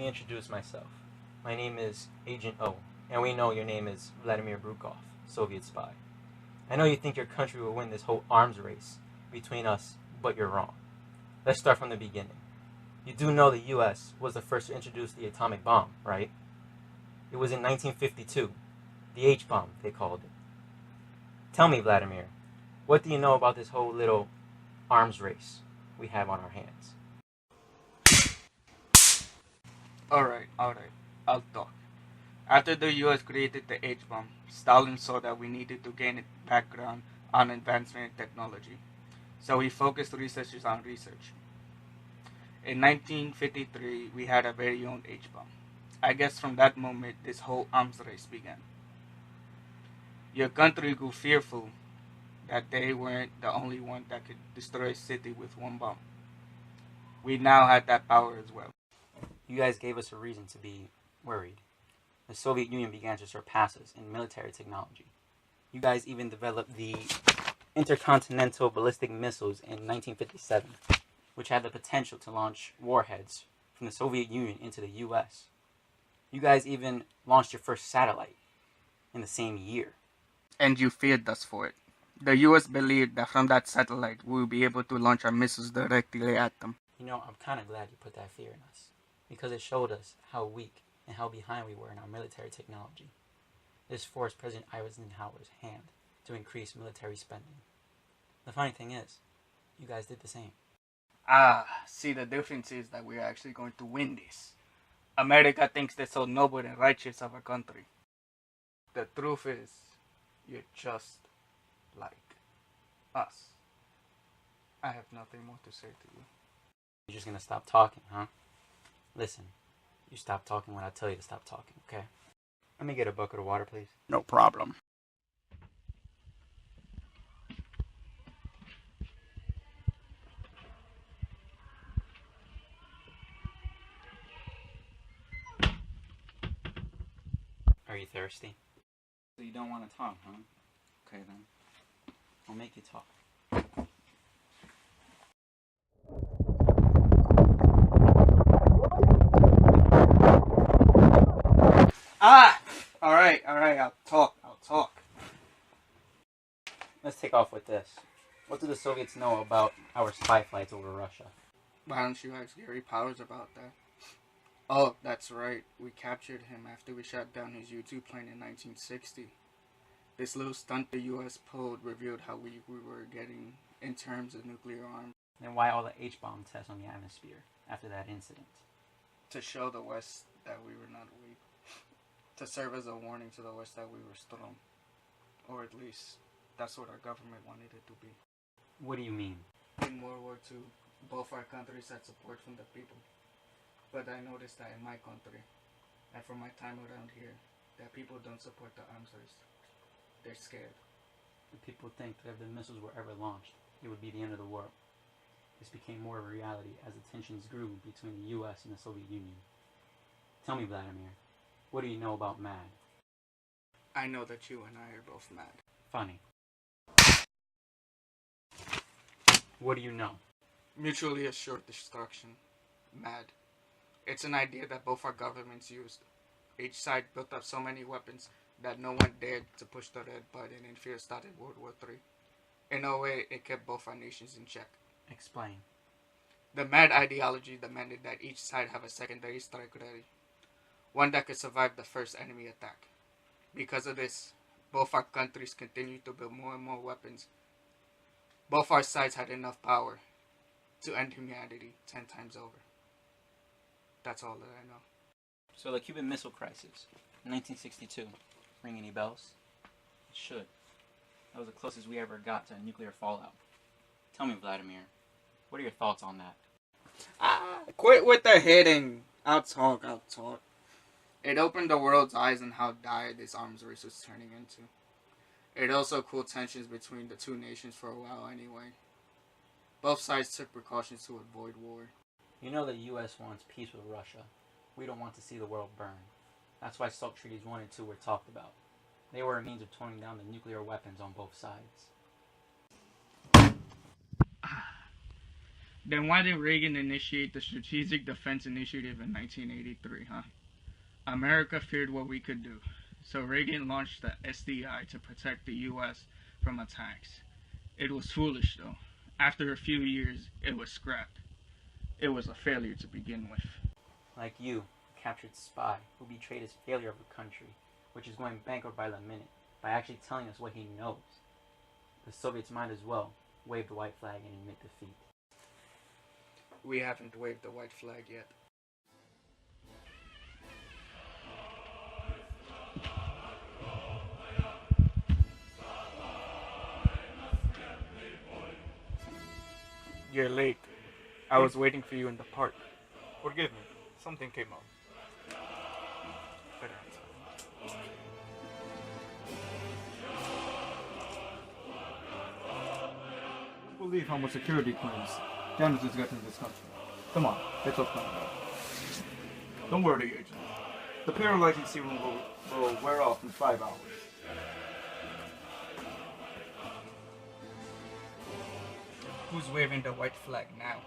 introduce myself. My name is Agent O, and we know your name is Vladimir Brukov, Soviet spy. I know you think your country will win this whole arms race between us, but you're wrong. Let's start from the beginning. You do know the US was the first to introduce the atomic bomb, right? It was in 1952. The H-bomb, they called it. Tell me, Vladimir, what do you know about this whole little arms race we have on our hands? Alright, I'll talk. After the US created the H-bomb, Stalin saw that we needed to gain a background on advancement in technology. So he focused researchers on research. In 1953, we had our very own H-bomb. I guess from that moment, this whole arms race began. Your country grew fearful that they weren't the only one that could destroy a city with one bomb. We now had that power as well. You guys gave us a reason to be worried. The Soviet Union began to surpass us in military technology. You guys even developed the intercontinental ballistic missiles in 1957, which had the potential to launch warheads from the Soviet Union into the US. You guys even launched your first satellite in the same year. And you feared us for it. The US believed that from that satellite we would be able to launch our missiles directly at them. You know, I'm kind of glad you put that fear in us, because it showed us how weak and how behind we were in our military technology. This forced President Eisenhower's hand to increase military spending. The funny thing is, you guys did the same. See, the difference is that we're actually going to win this. America thinks they're so noble and righteous of a country. The truth is, you're just like us. I have nothing more to say to you. You're just gonna stop talking, huh? Listen, you stop talking when I tell you to stop talking, okay? Let me get a bucket of water, please. No problem. Are you thirsty? So you don't want to talk, huh? Okay then. I'll make you talk. Alright, I'll talk. Let's take off with this. What do the Soviets know about our spy flights over Russia? Why don't you ask Gary Powers about that? Oh, that's right. We captured him after we shot down his U-2 plane in 1960. This little stunt the US pulled revealed how weak we were getting in terms of nuclear arms. Then why all the H-bomb tests on the atmosphere after that incident? To show the West that we were not weak. To serve as a warning to the West that we were strong. Or at least, that's what our government wanted it to be. What do you mean? In World War II, both our countries had support from the people. But I noticed that in my country, and from my time around here, that people don't support the arms race. They're scared. The people think that if the missiles were ever launched, it would be the end of the world. This became more of a reality as the tensions grew between the US and the Soviet Union. Tell me, Vladimir, what do you know about MAD? I know that you and I are both mad. Funny. What do you know? Mutually assured destruction. MAD. It's an idea that both our governments used. Each side built up so many weapons that no one dared to push the red button, and fear started World War III. In a way, it kept both our nations in check. Explain. The MAD ideology demanded that each side have a secondary strike ready, one that could survive the first enemy attack. Because of this, both our countries continued to build more and more weapons. Both our sides had enough power to end humanity 10 times over. That's all that I know. So the Cuban Missile Crisis, 1962, ring any bells? It should. That was the closest we ever got to a nuclear fallout. Tell me, Vladimir, what are your thoughts on that? Quit with the hitting. I'll talk. It opened the world's eyes on how dire this arms race was turning into. It also cooled tensions between the two nations for a while anyway. Both sides took precautions to avoid war. You know the US wants peace with Russia. We don't want to see the world burn. That's why SALT Treaties 1 and 2 were talked about. They were a means of toning down the nuclear weapons on both sides. Then why did Reagan initiate the Strategic Defense Initiative in 1983, huh? America feared what we could do, so Reagan launched the SDI to protect the U.S. from attacks. It was foolish, though. After a few years, it was scrapped. It was a failure to begin with. Like you, a captured spy who betrayed his failure of a country, which is going bankrupt by the minute, by actually telling us what he knows. The Soviets might as well wave the white flag and admit defeat. We haven't waved the white flag yet. You're late. I was waiting for you in the park. Forgive me. Something came up. Better outside. Believe how much security clearance janitors get in this country. Come on, let's up front. Don't worry, Agent. The paralyzing serum will wear off in 5 hours. Who's waving the white flag now?